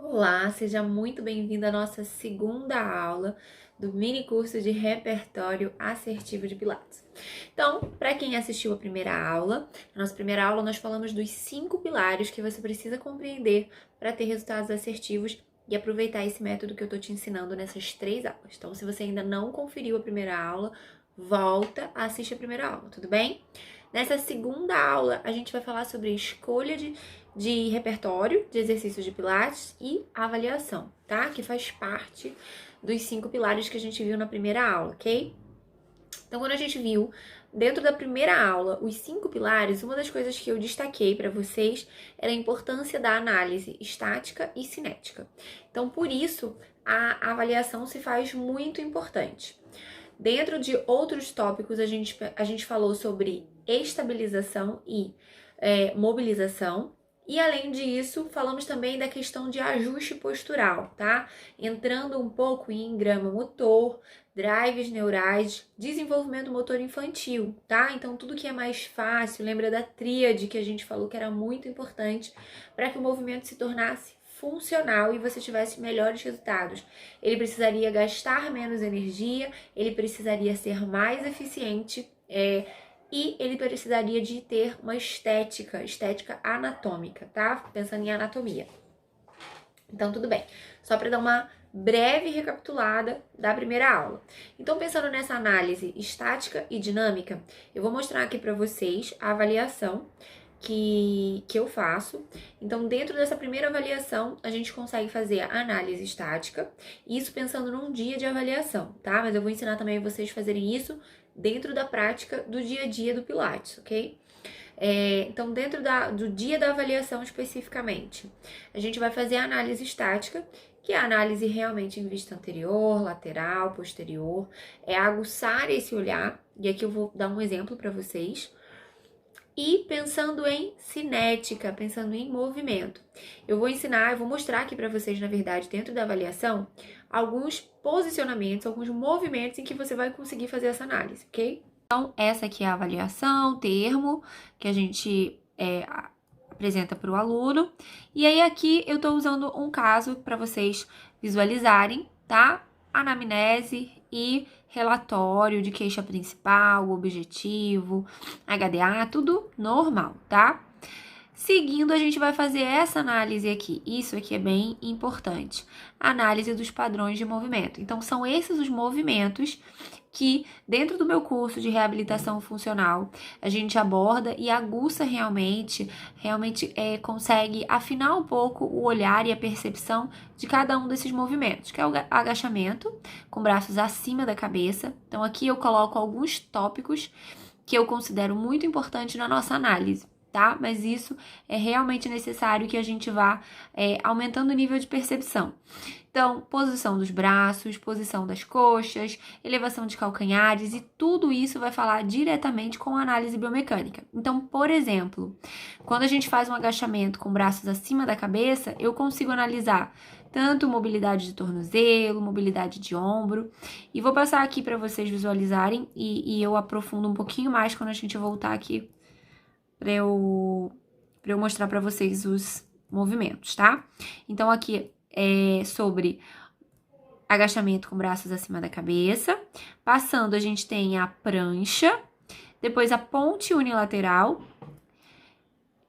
Olá, seja muito bem-vindo à nossa segunda aula do mini curso de repertório assertivo de Pilates. Então, para quem assistiu a primeira aula, na nossa primeira aula nós falamos dos 5 pilares que você precisa compreender para ter resultados assertivos e aproveitar esse método que eu estou te ensinando nessas 3 aulas. Então, se você ainda não conferiu a primeira aula, volta, assiste a primeira aula, tudo bem? Nessa segunda aula, a gente vai falar sobre escolha de repertório de exercícios de Pilates e avaliação, tá? Que faz parte dos 5 pilares que a gente viu na primeira aula, ok? Então, quando a gente viu dentro da primeira aula os 5 pilares, uma das coisas que eu destaquei para vocês era a importância da análise estática e cinética. Então, por isso, a avaliação se faz muito importante. Dentro de outros tópicos, a gente falou sobre estabilização e mobilização. E além disso, falamos também da questão de ajuste postural, tá? Entrando um pouco em grama motor, drives neurais, desenvolvimento motor infantil, tá? Então, tudo que é mais fácil, lembra da tríade que a gente falou que era muito importante para que o movimento se tornasse funcional e você tivesse melhores resultados. Ele precisaria gastar menos energia, ele precisaria ser mais eficiente e ele precisaria de ter uma estética anatômica, tá? Pensando em anatomia. Então, tudo bem. Só para dar uma breve recapitulada da primeira aula. Então, pensando nessa análise estática e dinâmica, eu vou mostrar aqui para vocês a avaliação que eu faço. Então, dentro dessa primeira avaliação, a gente consegue fazer a análise estática, isso pensando num dia de avaliação, tá? Mas eu vou ensinar também vocês a fazerem isso dentro da prática do dia a dia do Pilates, ok? Então, dentro do dia da avaliação especificamente, a gente vai fazer a análise estática, que é a análise realmente em vista anterior, lateral, posterior, é aguçar esse olhar, e aqui eu vou dar um exemplo para vocês. E pensando em cinética, pensando em movimento. Eu vou mostrar aqui para vocês, na verdade, dentro da avaliação, alguns posicionamentos, alguns movimentos em que você vai conseguir fazer essa análise, ok? Então, essa aqui é a avaliação, termo, que a gente apresenta para o aluno. E aí, aqui eu estou usando um caso para vocês visualizarem, tá? Anamnese e relatório de queixa principal, objetivo, HDA, tudo normal, tá? Seguindo, a gente vai fazer essa análise aqui. Isso aqui é bem importante. Análise dos padrões de movimento. Então, são esses os movimentos que, dentro do meu curso de reabilitação funcional, a gente aborda e aguça realmente consegue afinar um pouco o olhar e a percepção de cada um desses movimentos, que é o agachamento, com braços acima da cabeça. Então, aqui eu coloco alguns tópicos que eu considero muito importantes na nossa análise, tá? Mas isso é realmente necessário que a gente vá aumentando o nível de percepção. Então, posição dos braços, posição das coxas, elevação de calcanhares e tudo isso vai falar diretamente com a análise biomecânica. Então, por exemplo, quando a gente faz um agachamento com braços acima da cabeça, eu consigo analisar tanto mobilidade de tornozelo, mobilidade de ombro. E vou passar aqui para vocês visualizarem e eu aprofundo um pouquinho mais quando a gente voltar aqui para eu mostrar para vocês os movimentos, tá? Então, aqui é sobre agachamento com braços acima da cabeça. Passando, a gente tem a prancha, depois a ponte unilateral,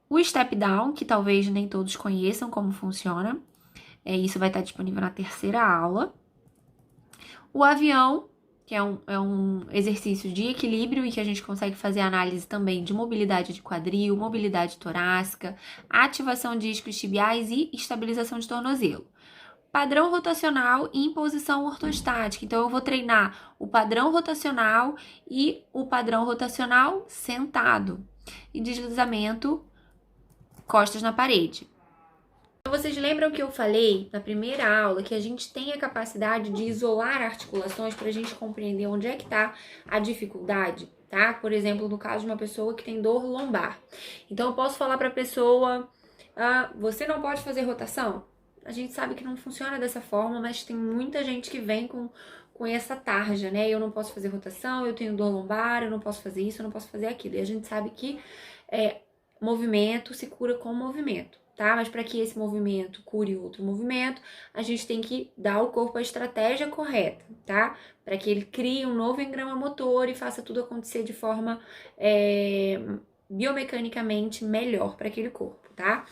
o step down, que talvez nem todos conheçam como funciona. Isso vai estar disponível na terceira aula. O avião, que é um exercício de equilíbrio e que a gente consegue fazer análise também de mobilidade de quadril, mobilidade torácica, ativação de isquios tibiais e estabilização de tornozelo. Padrão rotacional em posição ortostática. Então, eu vou treinar o padrão rotacional e o padrão rotacional sentado. E deslizamento, costas na parede. Vocês lembram que eu falei na primeira aula que a gente tem a capacidade de isolar articulações para a gente compreender onde é que está a dificuldade, tá? Por exemplo, no caso de uma pessoa que tem dor lombar. Então, eu posso falar para a pessoa, você não pode fazer rotação? A gente sabe que não funciona dessa forma, mas tem muita gente que vem com essa tarja, né? Eu não posso fazer rotação, eu tenho dor lombar, eu não posso fazer isso, eu não posso fazer aquilo. E a gente sabe que movimento se cura com movimento, tá? Mas para que esse movimento cure outro movimento, a gente tem que dar ao corpo a estratégia correta, tá? Para que ele crie um novo engrama motor e faça tudo acontecer de forma biomecanicamente melhor para aquele corpo, tá?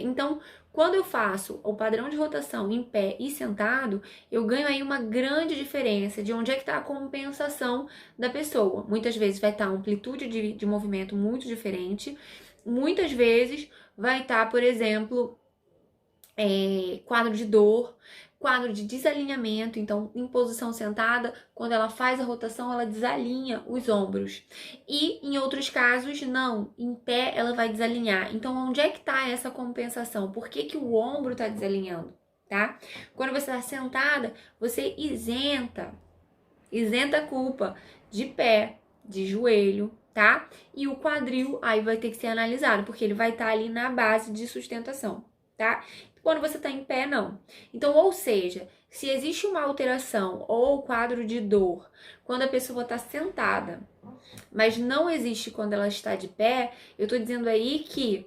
Então, quando eu faço o padrão de rotação em pé e sentado, eu ganho aí uma grande diferença de onde é que está a compensação da pessoa. Muitas vezes vai estar a amplitude de movimento muito diferente, muitas vezes vai estar, por exemplo, quadro de dor, quadro de desalinhamento. Então, em posição sentada, quando ela faz a rotação, ela desalinha os ombros. E em outros casos, não. Em pé, ela vai desalinhar. Então, onde é que está essa compensação? Por que que o ombro está desalinhando, tá? Quando você está sentada, você isenta a culpa de pé, de joelho, tá? E o quadril aí vai ter que ser analisado, porque ele vai estar ali na base de sustentação, tá? Quando você tá em pé, não. Então, ou seja, se existe uma alteração ou quadro de dor quando a pessoa tá sentada, mas não existe quando ela está de pé, eu tô dizendo aí que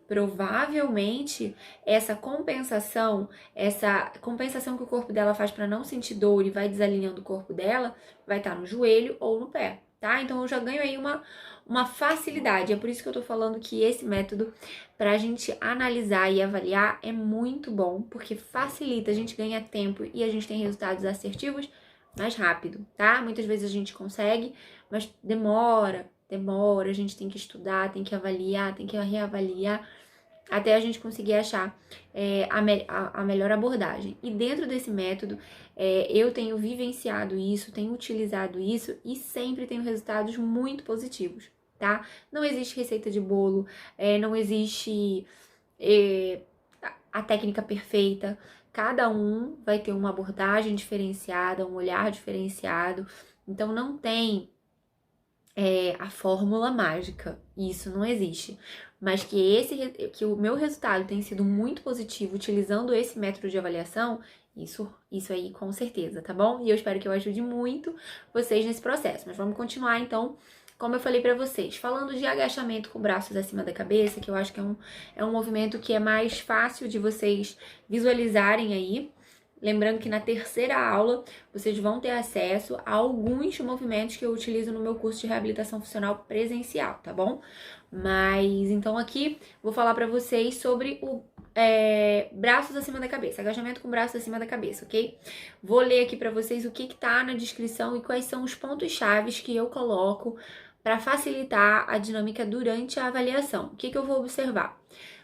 provavelmente essa compensação que o corpo dela faz para não sentir dor e vai desalinhando o corpo dela, vai estar no joelho ou no pé, tá? Então eu já ganho aí uma facilidade. É por isso que eu tô falando que esse método, pra gente analisar e avaliar, é muito bom, porque facilita, a gente ganha tempo e a gente tem resultados assertivos mais rápido, tá? Muitas vezes a gente consegue, mas demora, a gente tem que estudar, tem que avaliar, tem que reavaliar, até a gente conseguir achar a melhor abordagem. E dentro desse método, eu tenho vivenciado isso, tenho utilizado isso e sempre tenho resultados muito positivos, tá? Não existe receita de bolo, não existe a técnica perfeita. Cada um vai ter uma abordagem diferenciada, um olhar diferenciado. Então, não tem a fórmula mágica. Isso não existe. Mas que o meu resultado tem sido muito positivo utilizando esse método de avaliação, isso aí com certeza, tá bom? E eu espero que eu ajude muito vocês nesse processo. Mas vamos continuar então, como eu falei pra vocês, falando de agachamento com braços acima da cabeça, que eu acho que é um movimento que é mais fácil de vocês visualizarem aí. Lembrando que na terceira aula vocês vão ter acesso a alguns movimentos que eu utilizo no meu curso de reabilitação funcional presencial, tá bom? Mas então aqui vou falar pra vocês sobre o braços acima da cabeça, agachamento com braços acima da cabeça, ok? Vou ler aqui pra vocês o que tá na descrição e quais são os pontos chaves que eu coloco para facilitar a dinâmica durante a avaliação. O que eu vou observar?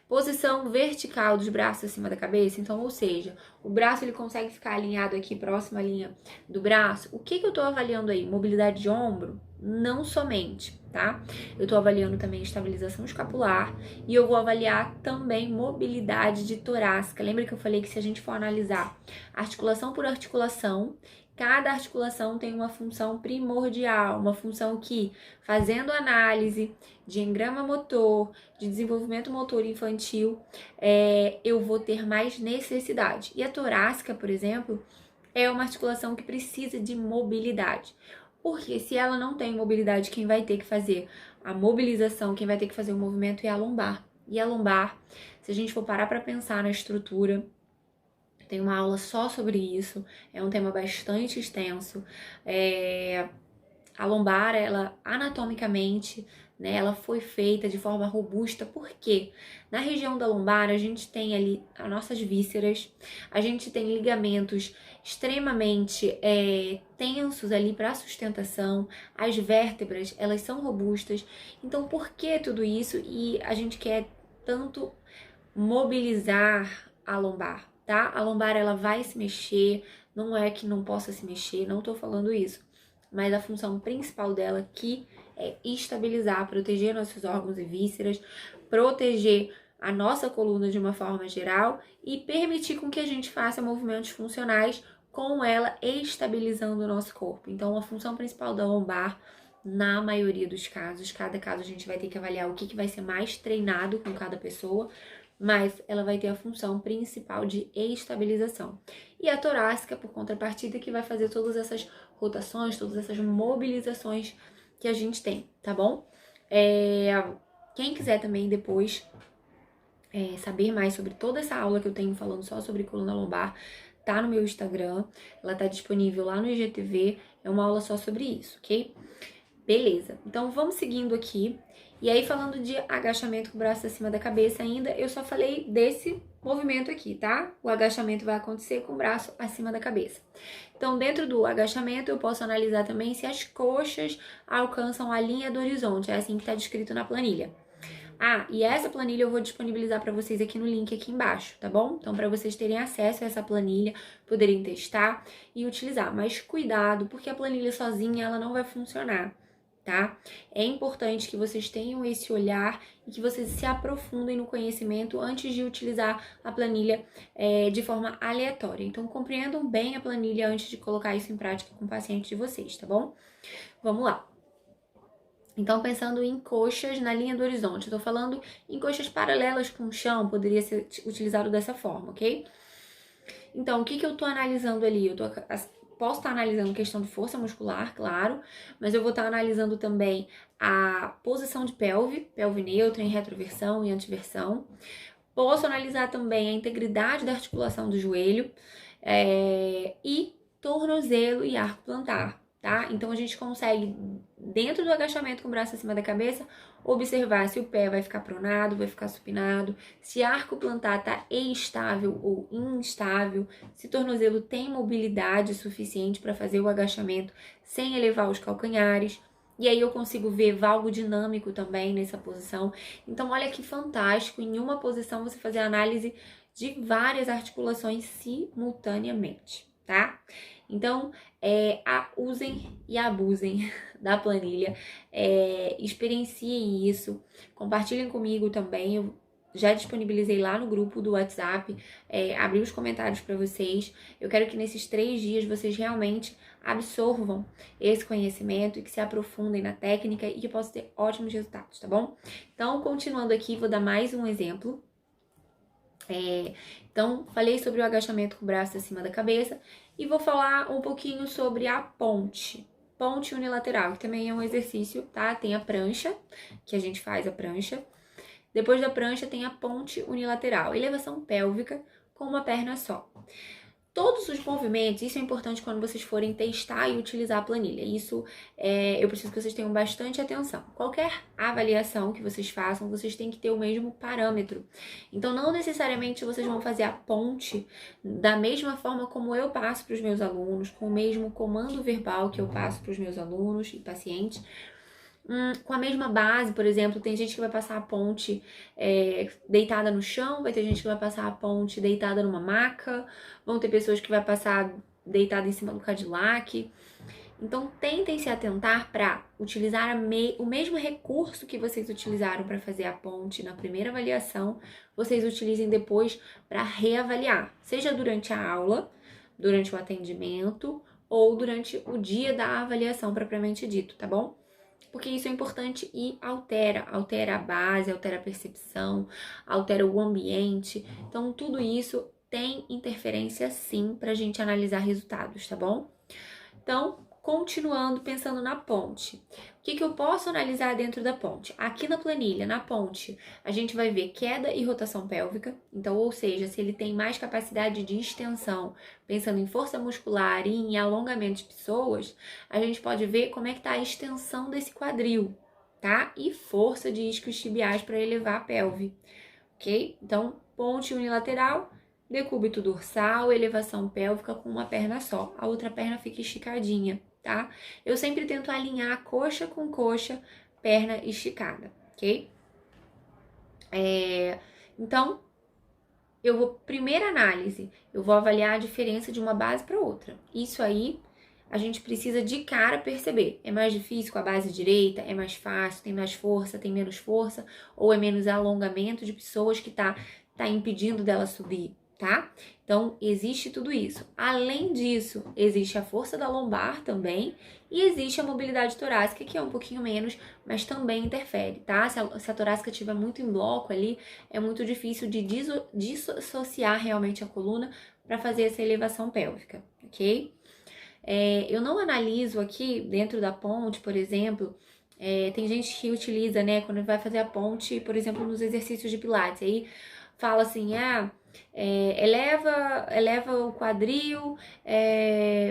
Posição vertical dos braços acima da cabeça, então, ou seja, o braço ele consegue ficar alinhado aqui, próximo à linha do braço. O que eu tô avaliando aí? Mobilidade de ombro? Não somente, tá? Eu tô avaliando também estabilização escapular e eu vou avaliar também mobilidade de torácica. Lembra que eu falei que se a gente for analisar articulação por articulação, cada articulação tem uma função primordial, uma função que, fazendo análise de engrama motor, de desenvolvimento motor infantil, eu vou ter mais necessidade. E a torácica, por exemplo, é uma articulação que precisa de mobilidade. Porque se ela não tem mobilidade, quem vai ter que fazer a mobilização, quem vai ter que fazer o movimento é a lombar. E a lombar, se a gente for parar para pensar na estrutura, tem uma aula só sobre isso, é um tema bastante extenso. A lombar, ela anatomicamente, né, ela foi feita de forma robusta, porque na região da lombar a gente tem ali as nossas vísceras, a gente tem ligamentos extremamente tensos ali para sustentação, as vértebras, elas são robustas. Então, por que tudo isso? E a gente quer tanto mobilizar a lombar, tá? A lombar, ela vai se mexer, não é que não possa se mexer, não tô falando isso. Mas a função principal dela aqui é estabilizar, proteger nossos órgãos e vísceras, proteger a nossa coluna de uma forma geral e permitir com que a gente faça movimentos funcionais com ela estabilizando o nosso corpo. Então, a função principal da lombar, na maioria dos casos, cada caso a gente vai ter que avaliar o que vai ser mais treinado com cada pessoa, mas ela vai ter a função principal de estabilização. E a torácica, por contrapartida, que vai fazer todas essas rotações, todas essas mobilizações que a gente tem, tá bom? Quem quiser também depois saber mais sobre toda essa aula que eu tenho falando só sobre coluna lombar, tá no meu Instagram, ela tá disponível lá no IGTV, é uma aula só sobre isso, ok? Beleza, então vamos seguindo aqui. E aí, falando de agachamento com o braço acima da cabeça ainda, eu só falei desse movimento aqui, tá? O agachamento vai acontecer com o braço acima da cabeça. Então, dentro do agachamento, eu posso analisar também se as coxas alcançam a linha do horizonte. É assim que tá descrito na planilha. Ah, e essa planilha eu vou disponibilizar para vocês aqui no link aqui embaixo, tá bom? Então, para vocês terem acesso a essa planilha, poderem testar e utilizar. Mas cuidado, porque a planilha sozinha ela não vai funcionar, tá? É importante que vocês tenham esse olhar e que vocês se aprofundem no conhecimento antes de utilizar a planilha de forma aleatória. Então, compreendam bem a planilha antes de colocar isso em prática com o paciente de vocês, tá bom? Vamos lá. Então, pensando em coxas na linha do horizonte, eu tô falando em coxas paralelas com o chão, poderia ser utilizado dessa forma, ok? Então, o que eu tô analisando ali? Posso estar analisando questão de força muscular, claro, mas eu vou estar analisando também a posição de pelve neutra em retroversão e antiversão. Posso analisar também a integridade da articulação do joelho e tornozelo e arco plantar, tá? Então, a gente consegue, dentro do agachamento com o braço acima da cabeça, observar se o pé vai ficar pronado, vai ficar supinado, se arco plantar tá estável ou instável, se tornozelo tem mobilidade suficiente para fazer o agachamento sem elevar os calcanhares. E aí eu consigo ver valgo dinâmico também nessa posição. Então, olha que fantástico, em uma posição você fazer análise de várias articulações simultaneamente, tá? Então, usem e abusem da planilha, experienciem isso, compartilhem comigo também, eu já disponibilizei lá no grupo do WhatsApp, abri os comentários para vocês. Eu quero que nesses 3 dias vocês realmente absorvam esse conhecimento e que se aprofundem na técnica e que possam ter ótimos resultados, tá bom? Então, continuando aqui, vou dar mais um exemplo. Então, falei sobre o agachamento com o braço acima da cabeça e vou falar um pouquinho sobre a ponte unilateral, que também é um exercício, tá? Tem a prancha, que a gente faz a prancha. Depois da prancha tem a ponte unilateral, elevação pélvica com uma perna só. Todos os movimentos, isso é importante quando vocês forem testar e utilizar a planilha. Isso eu preciso que vocês tenham bastante atenção. Qualquer avaliação que vocês façam, vocês têm que ter o mesmo parâmetro. Então, não necessariamente vocês vão fazer a ponte da mesma forma como eu passo para os meus alunos, com o mesmo comando verbal que eu passo para os meus alunos e pacientes. Com a mesma base, por exemplo, tem gente que vai passar a ponte deitada no chão, vai ter gente que vai passar a ponte deitada numa maca, vão ter pessoas que vai passar deitada em cima do Cadillac. Então, tentem se atentar para utilizar o mesmo recurso que vocês utilizaram para fazer a ponte na primeira avaliação, vocês utilizem depois para reavaliar, seja durante a aula, durante o atendimento ou durante o dia da avaliação propriamente dito, tá bom? Porque isso é importante e altera a base, altera a percepção, altera o ambiente. Então, tudo isso tem interferência sim para a gente analisar resultados, tá bom? Então, continuando pensando na ponte. O que eu posso analisar dentro da ponte? Aqui na planilha, na ponte, a gente vai ver queda e rotação pélvica. Então, ou seja, se ele tem mais capacidade de extensão, pensando em força muscular e em alongamento de pessoas, a gente pode ver como é que está a extensão desse quadril, tá? E força de isquiotibiais para elevar a pelve, ok? Então, ponte unilateral, decúbito dorsal, elevação pélvica com uma perna só. A outra perna fica esticadinha, tá? Eu sempre tento alinhar coxa com coxa, perna esticada, ok? Então, primeira análise, eu vou avaliar a diferença de uma base para outra. Isso aí, a gente precisa de cara perceber. É mais difícil com a base direita? É mais fácil? Tem mais força? Tem menos força? Ou é menos alongamento de pessoas que tá impedindo dela subir? Tá? Então, existe tudo isso. Além disso, existe a força da lombar também e existe a mobilidade torácica, que é um pouquinho menos, mas também interfere, tá? Se a torácica estiver muito em bloco ali, é muito difícil de dissociar realmente a coluna para fazer essa elevação pélvica, ok? Eu não analiso aqui, dentro da ponte, por exemplo, tem gente que utiliza, né, quando vai fazer a ponte, por exemplo, nos exercícios de pilates, aí fala assim, eleva o quadril,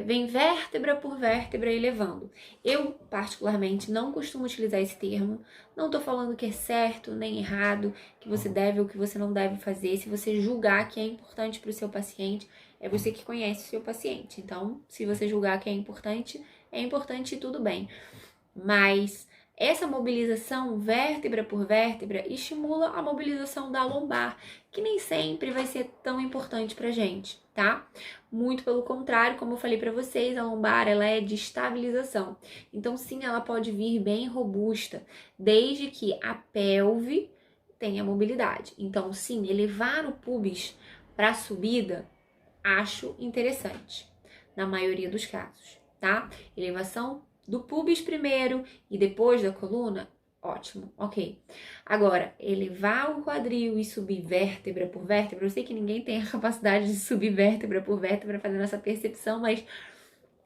vem vértebra por vértebra elevando. Eu, particularmente, não costumo utilizar esse termo. Não tô falando que é certo nem errado, que você deve ou que você não deve fazer. Se você julgar que é importante para o seu paciente, é você que conhece o seu paciente. Então, se você julgar que é importante e tudo bem. Mas essa mobilização vértebra por vértebra estimula a mobilização da lombar, que nem sempre vai ser tão importante pra gente, tá? Muito pelo contrário, como eu falei pra vocês, a lombar ela é de estabilização. Então sim, ela pode vir bem robusta, desde que a pelve tenha mobilidade. Então sim, elevar o pubis para subida, acho interessante, na maioria dos casos, tá? Elevação do pubis primeiro e depois da coluna, ótimo, ok. Agora, elevar o quadril e subir vértebra por vértebra, eu sei que ninguém tem a capacidade de subir vértebra por vértebra fazendo essa percepção, mas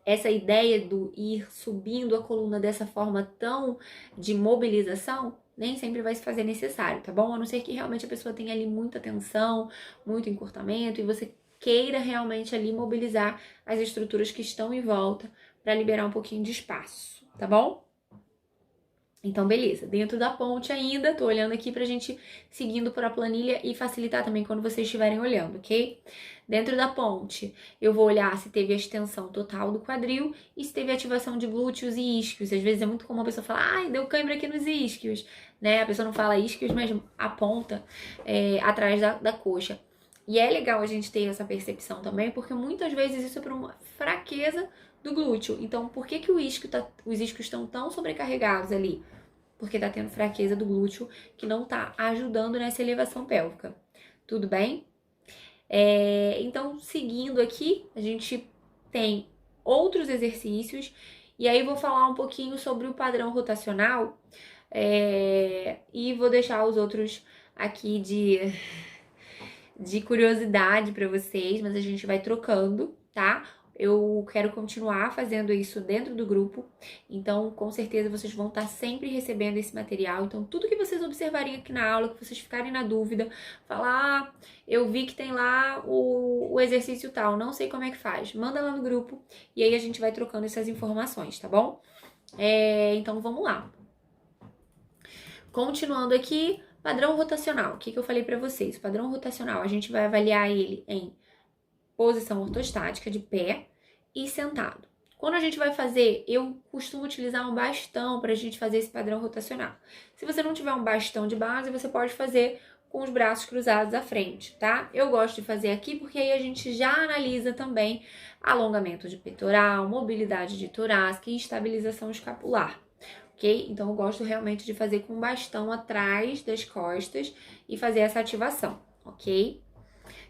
essa ideia do ir subindo a coluna dessa forma tão de mobilização, nem sempre vai se fazer necessário, tá bom? A não ser que realmente a pessoa tenha ali muita tensão, muito encurtamento e você queira realmente ali mobilizar as estruturas que estão em volta para liberar um pouquinho de espaço, tá bom? Então, beleza. Dentro da ponte ainda, tô olhando aqui pra gente seguindo por a planilha e facilitar também quando vocês estiverem olhando, ok? Dentro da ponte, eu vou olhar se teve a extensão total do quadril e se teve ativação de glúteos e isquios. Às vezes é muito comum a pessoa falar, ai, deu cãibra aqui nos isquios, né? A pessoa não fala isquios, mas aponta atrás da coxa. E é legal a gente ter essa percepção também, porque muitas vezes isso é por uma fraqueza do glúteo. Então, por que os isquios estão tão sobrecarregados ali? Porque tá tendo fraqueza do glúteo que não tá ajudando nessa elevação pélvica. Tudo bem? Então, seguindo aqui, a gente tem outros exercícios e aí vou falar um pouquinho sobre o padrão rotacional e vou deixar os outros aqui de curiosidade para vocês, mas a gente vai trocando, tá? Eu quero continuar fazendo isso dentro do grupo, então com certeza vocês vão estar sempre recebendo esse material. Então, tudo que vocês observarem aqui na aula, que vocês ficarem na dúvida, falar, eu vi que tem lá o exercício tal, não sei como é que faz, manda lá no grupo e aí a gente vai trocando essas informações, tá bom? Então, vamos lá. Continuando aqui, padrão rotacional. O que eu falei para vocês? O padrão rotacional, a gente vai avaliar ele em posição ortostática, de pé e sentado. Quando a gente vai fazer, eu costumo utilizar um bastão para a gente fazer esse padrão rotacional. Se você não tiver um bastão de base, você pode fazer com os braços cruzados à frente, tá? Eu gosto de fazer aqui porque aí a gente já analisa também alongamento de peitoral, mobilidade de torácica e estabilização escapular. Ok? Então, eu gosto realmente de fazer com um bastão atrás das costas e fazer essa ativação, ok?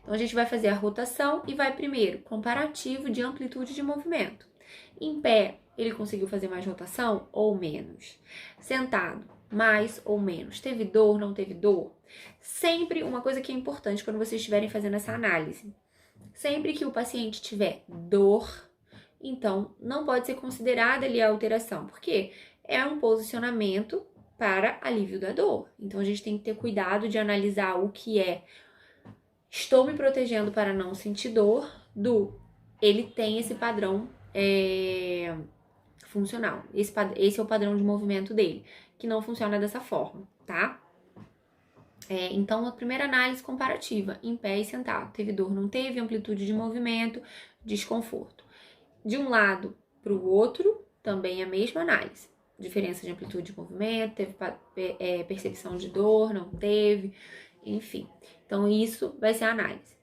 Então, a gente vai fazer a rotação e vai primeiro comparativo de amplitude de movimento. Em pé, ele conseguiu fazer mais rotação ou menos? Sentado, mais ou menos? Teve dor, não teve dor? Sempre uma coisa que é importante quando vocês estiverem fazendo essa análise. Sempre que o paciente tiver dor, então não pode ser considerada ali a alteração. Por quê? É um posicionamento para alívio da dor. Então, a gente tem que ter cuidado de analisar o que é estou me protegendo para não sentir dor, ele tem esse padrão funcional. Esse é o padrão de movimento dele, que não funciona dessa forma, tá? Então, a primeira análise comparativa, em pé e sentado. Teve dor, não teve, amplitude de movimento, desconforto. De um lado para o outro, também a mesma análise. Diferença de amplitude de movimento, teve percepção de dor, não teve, enfim. Então, isso vai ser a análise.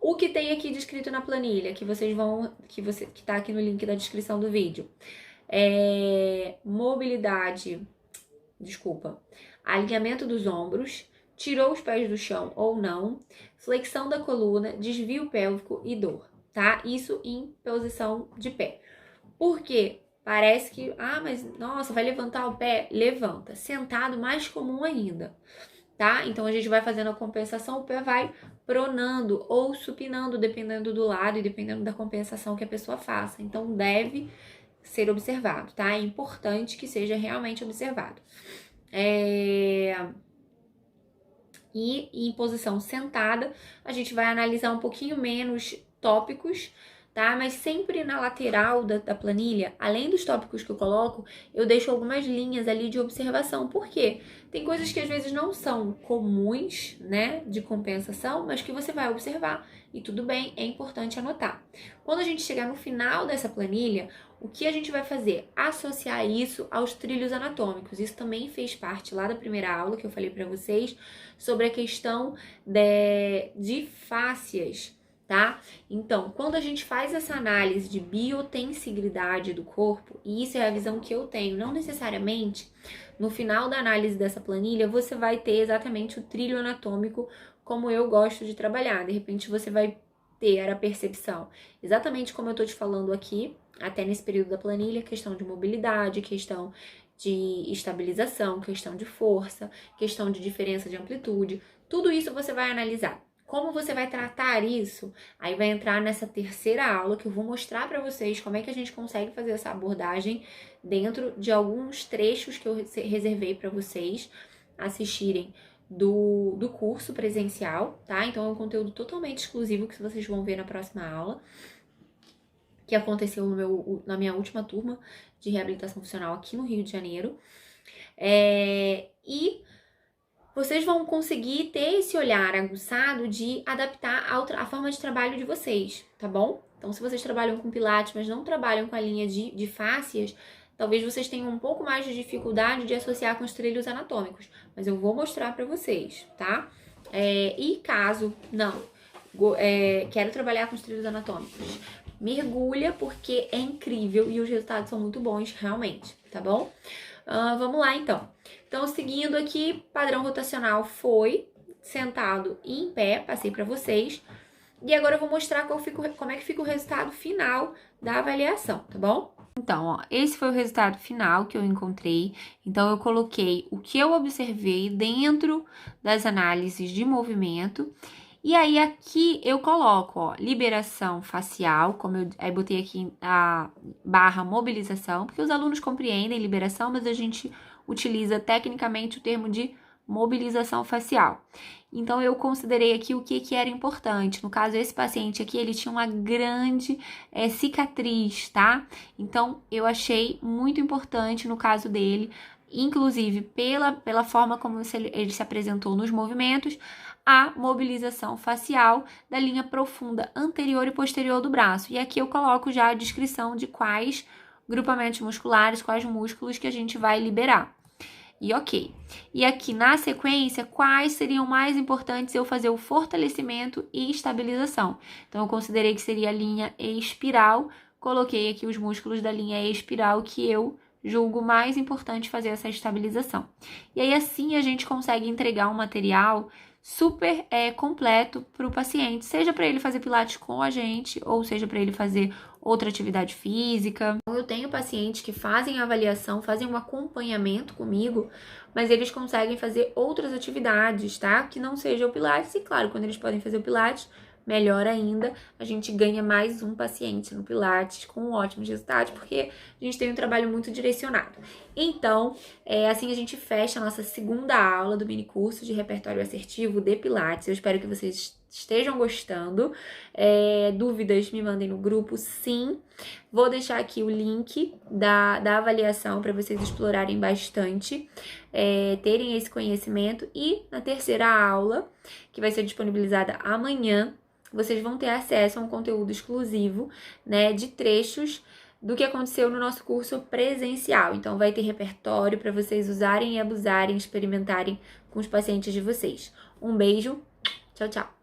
O que tem aqui descrito na planilha, que tá aqui no link da descrição do vídeo, alinhamento dos ombros, tirou os pés do chão ou não, flexão da coluna, desvio pélvico e dor, tá? Isso em posição de pé. Por quê? Parece que, mas nossa, vai levantar o pé? Levanta. Sentado, mais comum ainda, tá? Então, a gente vai fazendo a compensação, o pé vai pronando ou supinando, dependendo do lado e dependendo da compensação que a pessoa faça. Então, deve ser observado, tá? É importante que seja realmente observado. E em posição sentada, a gente vai analisar um pouquinho menos tópicos, tá? Mas sempre na lateral da planilha, além dos tópicos que eu coloco, eu deixo algumas linhas ali de observação. Por quê? Tem coisas que às vezes não são comuns, né, de compensação, mas que você vai observar. E tudo bem, é importante anotar. Quando a gente chegar no final dessa planilha, o que a gente vai fazer? Associar isso aos trilhos anatômicos. Isso também fez parte lá da primeira aula que eu falei para vocês sobre a questão de fáscias, tá? Então, quando a gente faz essa análise de biotensibilidade do corpo, e isso é a visão que eu tenho, não necessariamente no final da análise dessa planilha você vai ter exatamente o trilho anatômico como eu gosto de trabalhar. De repente você vai ter a percepção, exatamente como eu tô te falando aqui, até nesse período da planilha, questão de mobilidade, questão de estabilização, questão de força, questão de diferença de amplitude, tudo isso você vai analisar. Como você vai tratar isso? Aí vai entrar nessa terceira aula que eu vou mostrar para vocês como é que a gente consegue fazer essa abordagem dentro de alguns trechos que eu reservei para vocês assistirem do curso presencial, tá? Então é um conteúdo totalmente exclusivo que vocês vão ver na próxima aula, que aconteceu na minha última turma de reabilitação funcional aqui no Rio de Janeiro. E vocês vão conseguir ter esse olhar aguçado de adaptar a forma de trabalho de vocês, tá bom? Então, se vocês trabalham com pilates, mas não trabalham com a linha de fáscias, talvez vocês tenham um pouco mais de dificuldade de associar com os trilhos anatômicos, mas eu vou mostrar pra vocês, tá? E caso não quero trabalhar com os trilhos anatômicos, mergulha porque é incrível e os resultados são muito bons realmente, tá bom? Vamos lá então. Então, seguindo aqui, padrão rotacional foi sentado e em pé, passei para vocês. E agora eu vou mostrar como é que fica o resultado final da avaliação, tá bom? Então, ó, esse foi o resultado final que eu encontrei. Então, eu coloquei o que eu observei dentro das análises de movimento. E aí, aqui eu coloco, ó, liberação facial, aí botei aqui a barra mobilização, porque os alunos compreendem liberação, mas a gente utiliza tecnicamente o termo de mobilização facial. Então, eu considerei aqui o que era importante. No caso, esse paciente aqui, ele tinha uma grande cicatriz, tá? Então, eu achei muito importante no caso dele, inclusive pela forma como ele se apresentou nos movimentos, a mobilização facial da linha profunda anterior e posterior do braço. E aqui eu coloco já a descrição de quais grupamentos musculares, quais músculos que a gente vai liberar. E ok. E aqui na sequência, quais seriam mais importantes eu fazer o fortalecimento e estabilização? Então, eu considerei que seria a linha espiral. Coloquei aqui os músculos da linha espiral que eu julgo mais importante fazer essa estabilização. E aí, assim, a gente consegue entregar um material super completo para o paciente, seja para ele fazer pilates com a gente, ou seja para ele fazer outra atividade física. Eu tenho pacientes que fazem avaliação, fazem um acompanhamento comigo, mas eles conseguem fazer outras atividades, tá? Que não seja o pilates, e claro, quando eles podem fazer o pilates, melhor ainda, a gente ganha mais um paciente no pilates com ótimos resultados, porque a gente tem um trabalho muito direcionado. Então, assim a gente fecha a nossa segunda aula do mini curso de repertório assertivo de pilates. Eu espero que vocês estejam gostando. Dúvidas, me mandem no grupo, sim. Vou deixar aqui o link da avaliação para vocês explorarem bastante, terem esse conhecimento. E na terceira aula, que vai ser disponibilizada amanhã, vocês vão ter acesso a um conteúdo exclusivo, né, de trechos do que aconteceu no nosso curso presencial. Então, vai ter repertório para vocês usarem e abusarem, experimentarem com os pacientes de vocês. Um beijo, tchau, tchau!